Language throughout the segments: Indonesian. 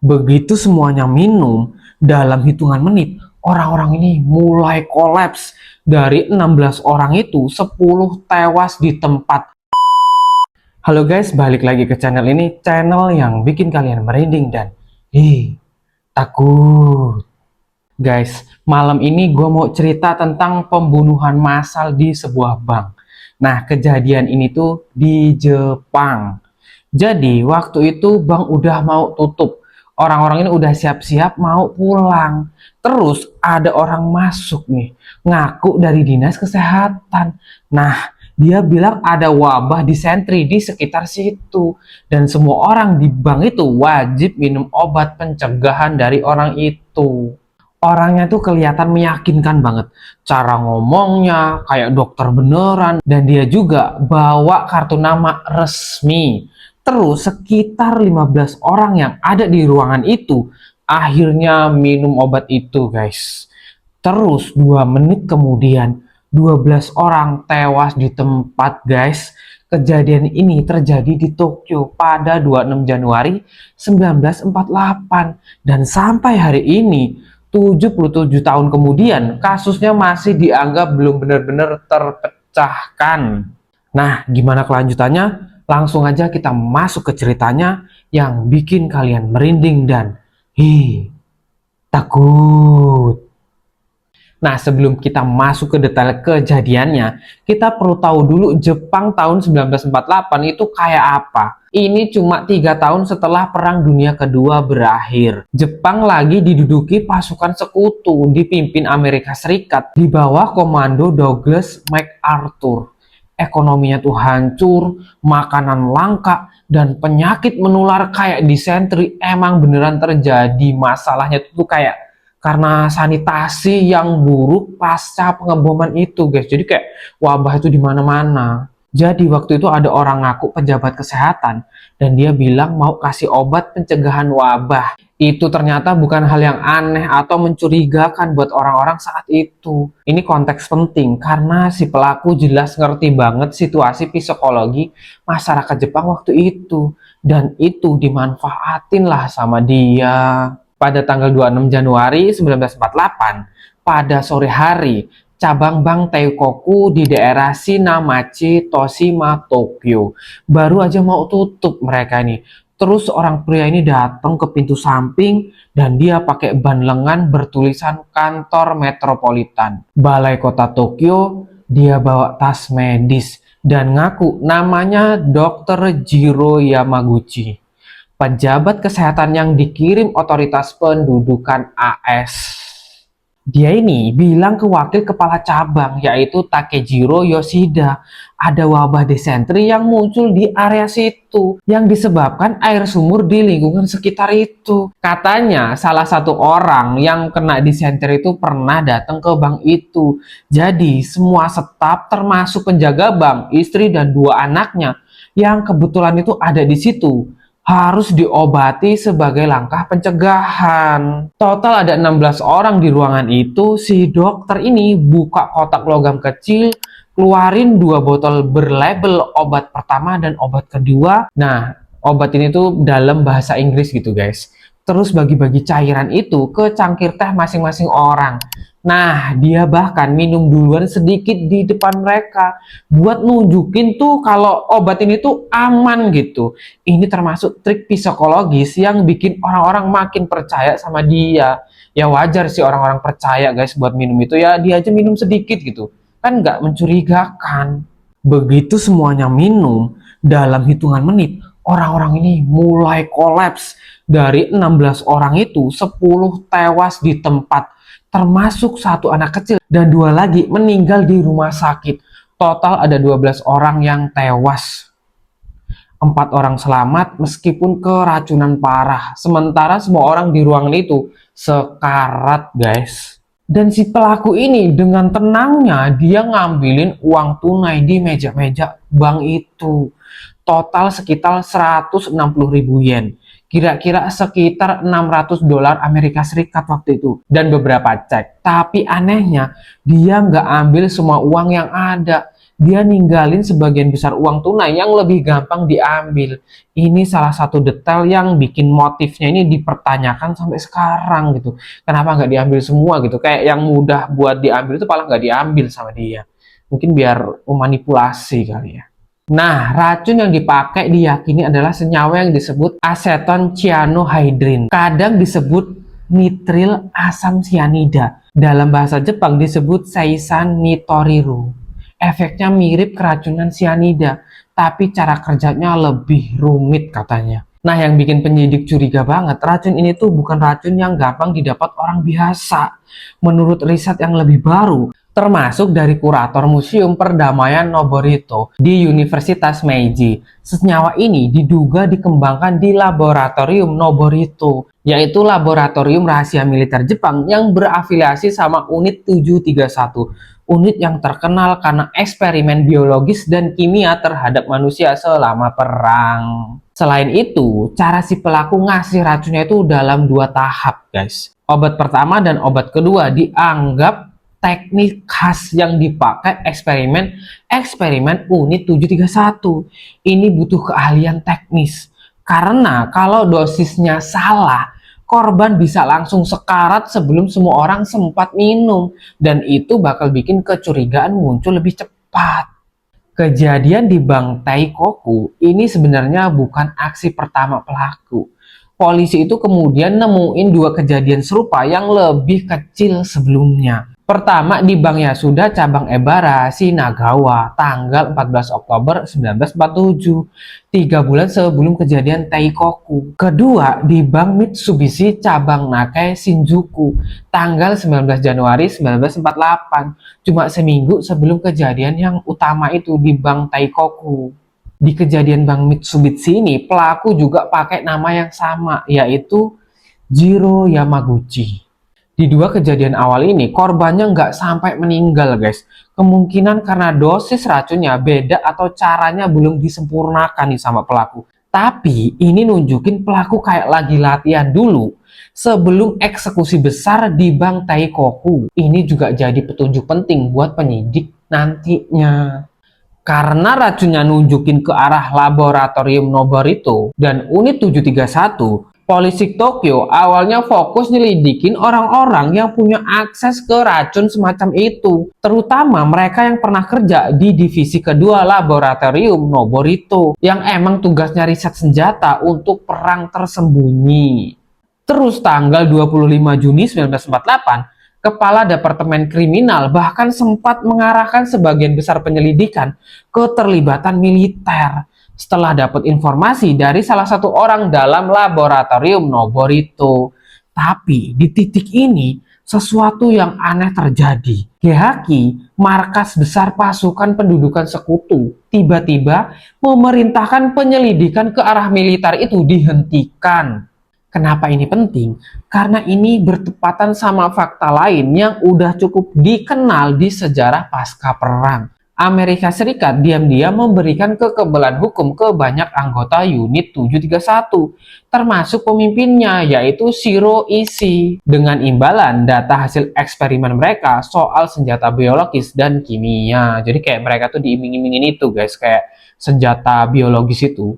Begitu semuanya minum, dalam hitungan menit, orang-orang ini mulai kolaps. Dari 16 orang itu, 10 tewas di tempat. Halo guys, balik lagi ke channel ini, channel yang bikin kalian merinding dan takut. Guys, malam ini gue mau cerita tentang pembunuhan massal di sebuah bank. Nah, kejadian ini tuh di Jepang. Jadi, waktu itu bank udah mau tutup. Orang-orang ini udah siap-siap mau pulang. Terus ada orang masuk nih, ngaku dari dinas kesehatan. Nah, dia bilang ada wabah disentri di sekitar situ. Dan semua orang di bank itu wajib minum obat pencegahan dari orang itu. Orangnya tuh kelihatan meyakinkan banget. Cara ngomongnya kayak dokter beneran. Dan dia juga bawa kartu nama resmi. Terus sekitar 15 orang yang ada di ruangan itu akhirnya minum obat itu guys. Terus 2 menit kemudian 12 orang tewas di tempat guys. Kejadian ini terjadi di Tokyo pada 26 Januari 1948 dan sampai hari ini 77 tahun kemudian kasusnya masih dianggap belum benar-benar terpecahkan. Nah, gimana kelanjutannya? Langsung aja kita masuk ke ceritanya yang bikin kalian merinding dan takut. Nah, sebelum kita masuk ke detail kejadiannya, kita perlu tahu dulu Jepang tahun 1948 itu kayak apa. Ini cuma 3 tahun setelah Perang Dunia Kedua berakhir. Jepang lagi diduduki pasukan sekutu dipimpin Amerika Serikat di bawah komando Douglas MacArthur. Ekonominya tuh hancur, makanan langka, dan penyakit menular kayak disentri emang beneran terjadi. Masalahnya tuh kayak karena sanitasi yang buruk pasca pengeboman itu guys, jadi kayak wabah itu di mana-mana. Jadi waktu itu ada orang ngaku pejabat kesehatan dan dia bilang mau kasih obat pencegahan wabah. Itu ternyata bukan hal yang aneh atau mencurigakan buat orang-orang saat itu. Ini konteks penting karena si pelaku jelas ngerti banget situasi psikologi masyarakat Jepang waktu itu, dan itu dimanfaatin lah sama dia. Pada tanggal 26 Januari 1948, pada sore hari, cabang bank Teikoku di daerah Shinamachi, Toshima, Tokyo baru aja mau tutup mereka ini. Terus orang pria ini datang ke pintu samping dan dia pakai ban lengan bertulisan kantor metropolitan Balai Kota Tokyo. Dia bawa tas medis dan ngaku namanya Dr. Jiro Yamaguchi, pejabat kesehatan yang dikirim otoritas pendudukan AS. Dia ini bilang ke wakil kepala cabang yaitu Takejiro Yoshida ada wabah disentri yang muncul di area situ yang disebabkan air sumur di lingkungan sekitar itu. Katanya salah satu orang yang kena disentri itu pernah datang ke bank itu. Jadi semua staf termasuk penjaga bank, istri dan 2 anaknya yang kebetulan itu ada di situ harus diobati sebagai langkah pencegahan. Total ada 16 orang di ruangan itu. Si dokter ini buka kotak logam kecil, keluarin 2 botol berlabel obat pertama dan obat kedua. Nah, obat ini tuh dalam bahasa Inggris gitu guys. Terus bagi-bagi cairan itu ke cangkir teh masing-masing orang. Nah, dia bahkan minum duluan sedikit di depan mereka buat nunjukin tuh kalau obat ini tuh aman gitu. Ini termasuk trik psikologis yang bikin orang-orang makin percaya sama dia. Ya wajar sih orang-orang percaya guys buat minum itu, ya dia aja minum sedikit gitu. Kan nggak mencurigakan. Begitu semuanya minum, dalam hitungan menit, orang-orang ini mulai kolaps. Dari 16 orang itu, 10 tewas di tempat, termasuk 1 anak kecil dan 2 lagi meninggal di rumah sakit. Total ada 12 orang yang tewas. 4 orang selamat meskipun keracunan parah. Sementara semua orang di ruangan itu sekarat guys. Dan si pelaku ini dengan tenangnya dia ngambilin uang tunai di meja-meja bank itu. Total sekitar 160.000 yen. Kira-kira sekitar 600 dolar Amerika Serikat waktu itu. Dan beberapa cek. Tapi anehnya dia nggak ambil semua uang yang ada. dia ninggalin sebagian besar uang tunai yang lebih gampang diambil. Ini salah satu detail yang bikin motifnya ini dipertanyakan sampai sekarang gitu. Kenapa nggak diambil semua gitu? Kayak yang mudah buat diambil itu malah nggak diambil sama dia. Mungkin biar memanipulasi kali ya. Nah, racun yang dipakai diyakini adalah senyawa yang disebut aseton cyanohydrin. Kadang disebut nitril asam sianida. Dalam bahasa Jepang disebut seisan nitoriru. Efeknya mirip keracunan sianida, tapi cara kerjanya lebih rumit katanya. Nah, yang bikin penyidik curiga banget, racun ini tuh bukan racun yang gampang didapat orang biasa. Menurut riset yang lebih baru, termasuk dari kurator Museum Perdamaian Noborito di Universitas Meiji. Senyawa ini diduga dikembangkan di laboratorium Noborito, yaitu laboratorium rahasia militer Jepang yang berafiliasi sama unit 731, unit yang terkenal karena eksperimen biologis dan kimia terhadap manusia selama perang. Selain itu, cara si pelaku ngasih racunnya itu dalam 2 tahap, guys. Obat pertama dan obat kedua dianggap teknik khas yang dipakai eksperimen unit 731. Ini butuh keahlian teknis. Karena kalau dosisnya salah, korban bisa langsung sekarat sebelum semua orang sempat minum. Dan itu bakal bikin kecurigaan muncul lebih cepat. Kejadian di Bank Teikoku ini sebenarnya bukan aksi pertama pelaku. Polisi itu kemudian nemuin 2 kejadian serupa yang lebih kecil sebelumnya. Pertama di Bank Yasuda cabang Ebara, Shinagawa, tanggal 14 Oktober 1947, 3 bulan sebelum kejadian Teikoku. Kedua di Bank Mitsubishi cabang Nakai, Shinjuku, tanggal 19 Januari 1948, cuma seminggu sebelum kejadian yang utama itu di Bank Teikoku. Di kejadian Bank Mitsubishi ini, pelaku juga pakai nama yang sama, yaitu Jiro Yamaguchi. Di 2 kejadian awal ini, korbannya nggak sampai meninggal, guys. Kemungkinan karena dosis racunnya beda atau caranya belum disempurnakan nih sama pelaku. Tapi, ini nunjukin pelaku kayak lagi latihan dulu sebelum eksekusi besar di Bank Teikoku. Ini juga jadi petunjuk penting buat penyidik nantinya. Karena racunnya nunjukin ke arah laboratorium Noborito dan unit 731, polisi Tokyo awalnya fokus nyelidikin orang-orang yang punya akses ke racun semacam itu, terutama mereka yang pernah kerja di divisi kedua laboratorium Noborito yang emang tugasnya riset senjata untuk perang tersembunyi. Terus tanggal 25 Juni 1948, Kepala Departemen Kriminal bahkan sempat mengarahkan sebagian besar penyelidikan ke terlibatan militer setelah dapat informasi dari salah satu orang dalam laboratorium Noborito. Tapi di titik ini sesuatu yang aneh terjadi. Gehaki, markas besar pasukan pendudukan sekutu, tiba-tiba memerintahkan penyelidikan ke arah militer itu dihentikan. Kenapa ini penting? Karena ini bertepatan sama fakta lain yang udah cukup dikenal di sejarah pasca perang. Amerika Serikat diam-diam memberikan kekebalan hukum ke banyak anggota unit 731, termasuk pemimpinnya yaitu Shiro Ishii, dengan imbalan data hasil eksperimen mereka soal senjata biologis dan kimia. Jadi kayak mereka tuh diiming-imingin itu, guys, kayak senjata biologis itu.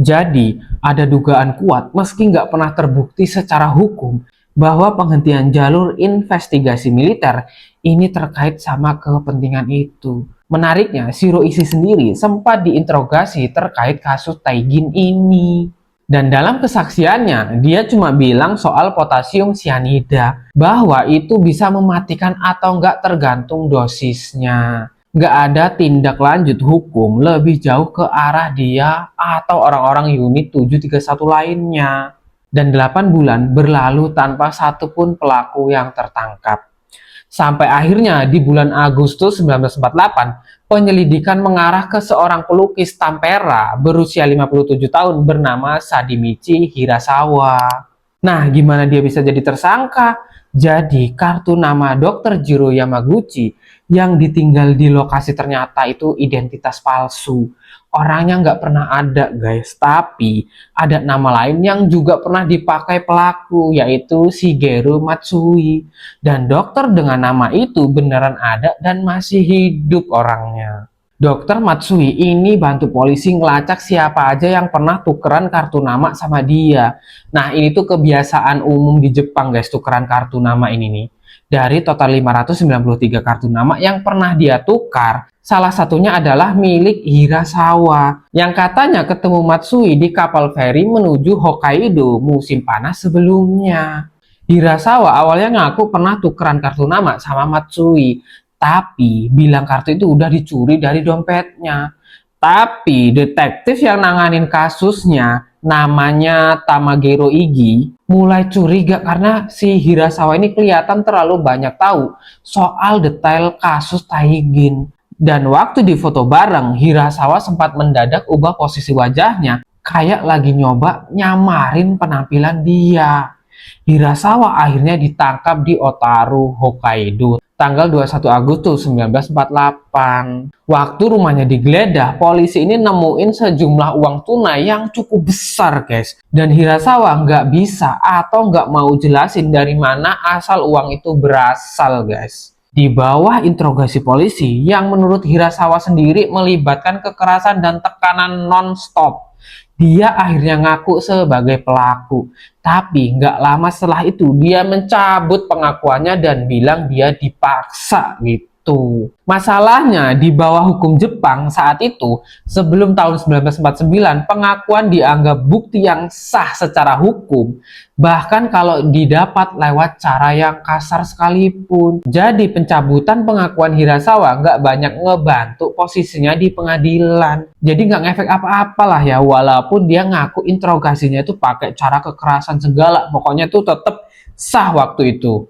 Jadi, ada dugaan kuat meski nggak pernah terbukti secara hukum bahwa penghentian jalur investigasi militer ini terkait sama kepentingan itu. Menariknya, Shiro Ishii sendiri sempat diinterogasi terkait kasus Taigin ini. Dan dalam kesaksiannya, dia cuma bilang soal potasium sianida, bahwa itu bisa mematikan atau nggak tergantung dosisnya. Nggak ada tindak lanjut hukum lebih jauh ke arah dia atau orang-orang unit 731 lainnya. Dan 8 bulan berlalu tanpa satupun pelaku yang tertangkap. Sampai akhirnya di bulan Agustus 1948, penyelidikan mengarah ke seorang pelukis Tampera berusia 57 tahun bernama Sadimichi Hirasawa. Nah, gimana dia bisa jadi tersangka? Jadi, kartu nama Dr. Jiro Yamaguchi yang ditinggal di lokasi ternyata itu identitas palsu. Orangnya nggak pernah ada, guys. Tapi, ada nama lain yang juga pernah dipakai pelaku, yaitu Shigeru Matsui. Dan dokter dengan nama itu beneran ada dan masih hidup orangnya. Dokter Matsui ini bantu polisi ngelacak siapa aja yang pernah tukeran kartu nama sama dia. Nah, ini tuh kebiasaan umum di Jepang, guys, tukeran kartu nama ini nih. Dari total 593 kartu nama yang pernah dia tukar, salah satunya adalah milik Hirasawa, yang katanya ketemu Matsui di kapal feri menuju Hokkaido musim panas sebelumnya. Hirasawa awalnya ngaku pernah tukeran kartu nama sama Matsui, tapi bilang kartu itu udah dicuri dari dompetnya. Tapi detektif yang nanganin kasusnya, namanya Tamagero Igi, mulai curiga karena si Hirasawa ini kelihatan terlalu banyak tahu soal detail kasus Taigin. Dan waktu di foto bareng, Hirasawa sempat mendadak ubah posisi wajahnya, kayak lagi nyoba nyamarin penampilan dia. Hirasawa akhirnya ditangkap di Otaru, Hokkaido, tanggal 21 Agustus 1948. Waktu rumahnya digeledah, polisi ini nemuin sejumlah uang tunai yang cukup besar, guys. Dan Hirasawa nggak bisa atau nggak mau jelasin dari mana asal uang itu berasal, guys. Di bawah interogasi polisi yang menurut Hirasawa sendiri melibatkan kekerasan dan tekanan non-stop, dia akhirnya ngaku sebagai pelaku. Tapi nggak lama setelah itu dia mencabut pengakuannya dan bilang dia dipaksa gitu. Masalahnya di bawah hukum Jepang saat itu, sebelum tahun 1949, pengakuan dianggap bukti yang sah secara hukum, bahkan kalau didapat lewat cara yang kasar sekalipun. Jadi pencabutan pengakuan Hirasawa nggak banyak ngebantu posisinya di pengadilan. Jadi nggak ngefek apa-apalah ya, walaupun dia ngaku interogasinya itu pakai cara kekerasan segala, pokoknya tuh tetap sah waktu itu.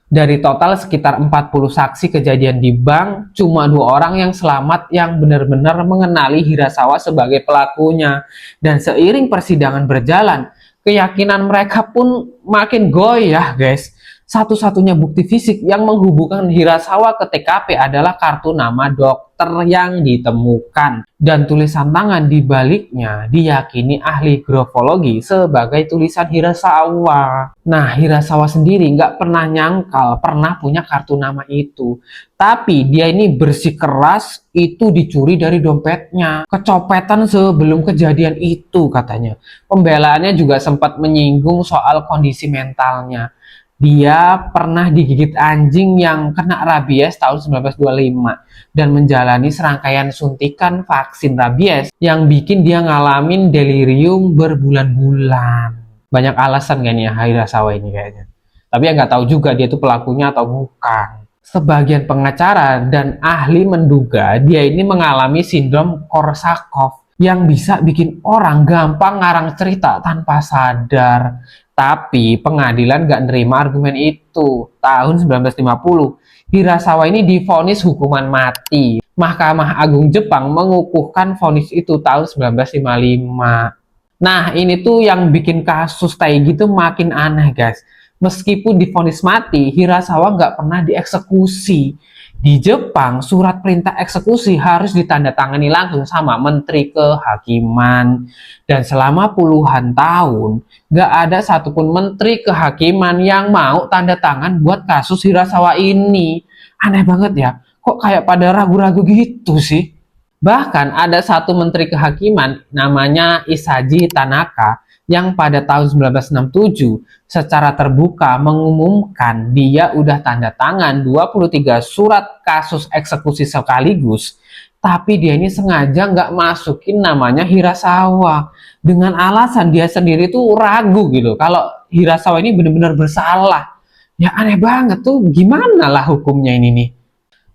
Dari total sekitar 40 saksi kejadian di bank, cuma 2 orang yang selamat yang benar-benar mengenali Hirasawa sebagai pelakunya. Dan seiring persidangan berjalan, keyakinan mereka pun makin goyah, guys. Satu-satunya bukti fisik yang menghubungkan Hirasawa ke TKP adalah kartu nama dokter yang ditemukan. Dan tulisan tangan di baliknya diyakini ahli grafologi sebagai tulisan Hirasawa. Nah, Hirasawa sendiri nggak pernah nyangkal pernah punya kartu nama itu. Tapi dia ini bersikeras itu dicuri dari dompetnya. Kecopetan sebelum kejadian itu katanya. Pembelaannya juga sempat menyinggung soal kondisi mentalnya. Dia pernah digigit anjing yang kena rabies tahun 1925 dan menjalani serangkaian suntikan vaksin rabies yang bikin dia ngalamin delirium berbulan-bulan. Banyak alasan kan ya Hirasawa ini kayaknya. Tapi ya nggak tahu juga dia itu pelakunya atau bukan. Sebagian pengacara dan ahli menduga dia ini mengalami sindrom Korsakov yang bisa bikin orang gampang ngarang cerita tanpa sadar. Tapi pengadilan nggak nerima argumen itu. Tahun 1950, Hirasawa ini divonis hukuman mati. Mahkamah Agung Jepang mengukuhkan vonis itu tahun 1955. Nah, ini tuh yang bikin kasus Taigi gitu makin aneh, guys. Meskipun divonis mati, Hirasawa nggak pernah dieksekusi. Di Jepang, surat perintah eksekusi harus ditandatangani langsung sama Menteri Kehakiman. Dan selama puluhan tahun, nggak ada satupun Menteri Kehakiman yang mau tanda tangan buat kasus Hirasawa ini. Aneh banget ya, kok kayak pada ragu-ragu gitu sih. Bahkan ada satu Menteri Kehakiman namanya Isaji Tanaka yang pada tahun 1967 secara terbuka mengumumkan dia udah tanda tangan 23 surat kasus eksekusi sekaligus, tapi dia ini sengaja nggak masukin namanya Hirasawa dengan alasan dia sendiri tuh ragu gitu kalau Hirasawa ini benar-benar bersalah. Ya aneh banget tuh, gimana lah hukumnya ini nih.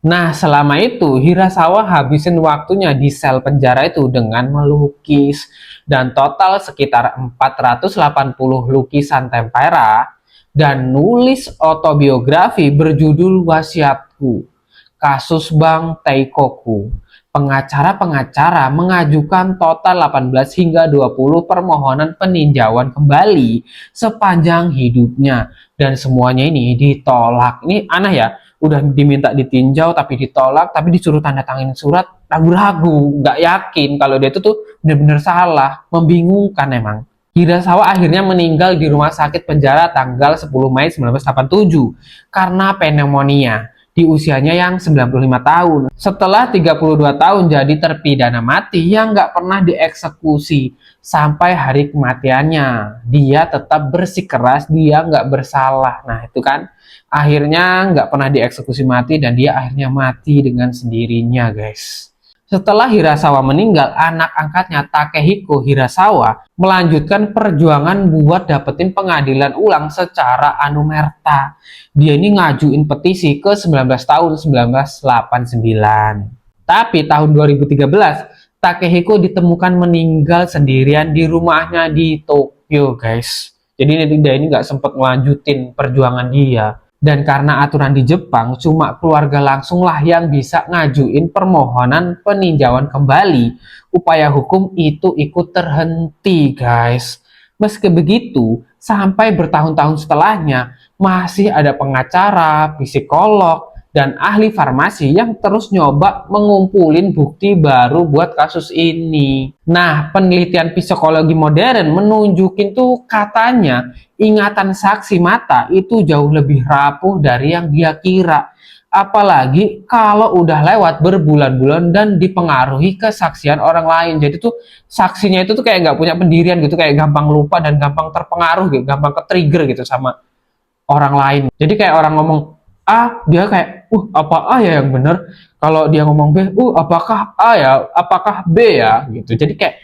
Nah, selama itu Hirasawa habisin waktunya di sel penjara itu dengan melukis, dan total sekitar 480 lukisan tempera dan nulis autobiografi berjudul Wasiatku, Kasus Bank Teikoku. Pengacara-pengacara mengajukan total 18 hingga 20 permohonan peninjauan kembali sepanjang hidupnya, dan semuanya ini ditolak. Ini aneh ya, udah diminta ditinjau tapi ditolak, tapi disuruh tanda tangan surat ragu-ragu, nggak yakin kalau dia itu tuh benar-benar salah. Membingungkan emang. Hirasawa akhirnya meninggal di rumah sakit penjara tanggal 10 Mei 1987 karena pneumonia. di usianya yang 95 tahun. Setelah 32 tahun jadi terpidana mati yang nggak pernah dieksekusi sampai hari kematiannya. Dia tetap bersikeras, dia nggak bersalah. Nah itu kan akhirnya nggak pernah dieksekusi mati dan dia akhirnya mati dengan sendirinya, guys. Setelah Hirasawa meninggal, anak angkatnya Takehiko Hirasawa melanjutkan perjuangan buat dapetin pengadilan ulang secara anumerta. Dia ini ngajuin petisi ke 19 tahun 1989. Tapi tahun 2013, Takehiko ditemukan meninggal sendirian di rumahnya di Tokyo, guys. Jadi dia ini nggak sempat melanjutin perjuangan dia. Dan karena aturan di Jepang, cuma keluarga langsunglah yang bisa ngajuin permohonan peninjauan kembali. Upaya hukum itu ikut terhenti, guys. Meski begitu, sampai bertahun-tahun setelahnya, masih ada pengacara, psikolog, dan ahli farmasi yang terus nyoba mengumpulin bukti baru buat kasus ini. Nah, penelitian psikologi modern menunjukin tuh katanya ingatan saksi mata itu jauh lebih rapuh dari yang dia kira. Apalagi kalau udah lewat berbulan-bulan dan dipengaruhi kesaksian orang lain. Jadi tuh saksinya itu tuh kayak nggak punya pendirian gitu, kayak gampang lupa dan gampang terpengaruh gitu, gampang ke-trigger gitu sama orang lain. Jadi kayak orang ngomong A, dia kayak, apa A ya yang bener? Kalau dia ngomong B, apakah A ya? Apakah B ya? Gitu. Jadi kayak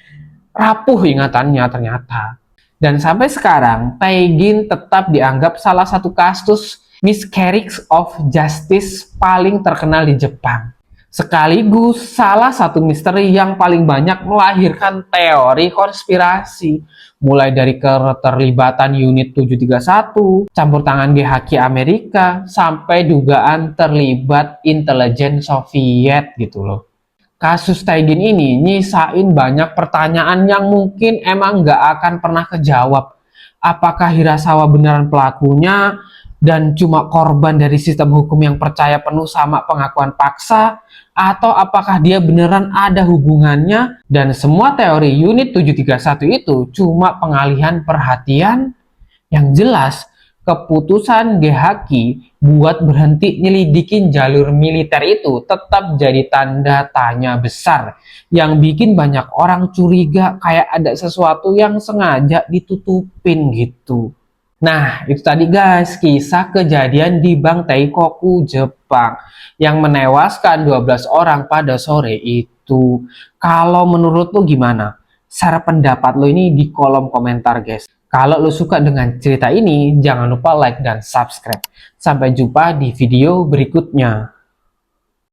rapuh ingatannya ternyata. Dan sampai sekarang, Taegin tetap dianggap salah satu kasus miscarriage of justice paling terkenal di Jepang. Sekaligus salah satu misteri yang paling banyak melahirkan teori konspirasi. Mulai dari keterlibatan unit 731, campur tangan GHQ Amerika, sampai dugaan terlibat intelijen Soviet gitu loh. Kasus Taegin ini nyisain banyak pertanyaan yang mungkin emang nggak akan pernah kejawab. Apakah Hirasawa beneran pelakunya dan cuma korban dari sistem hukum yang percaya penuh sama pengakuan paksa, atau apakah dia beneran ada hubungannya dan semua teori unit 731 itu cuma pengalihan perhatian? Yang jelas, keputusan GHQ buat berhenti nyelidikin jalur militer itu tetap jadi tanda tanya besar yang bikin banyak orang curiga kayak ada sesuatu yang sengaja ditutupin gitu. Nah, itu tadi guys, kisah kejadian di Bank Teikoku, Jepang yang menewaskan 12 orang pada sore itu. Kalau menurut lo gimana? Share pendapat lo ini di kolom komentar, guys. Kalau lo suka dengan cerita ini, jangan lupa like dan subscribe. Sampai jumpa di video berikutnya.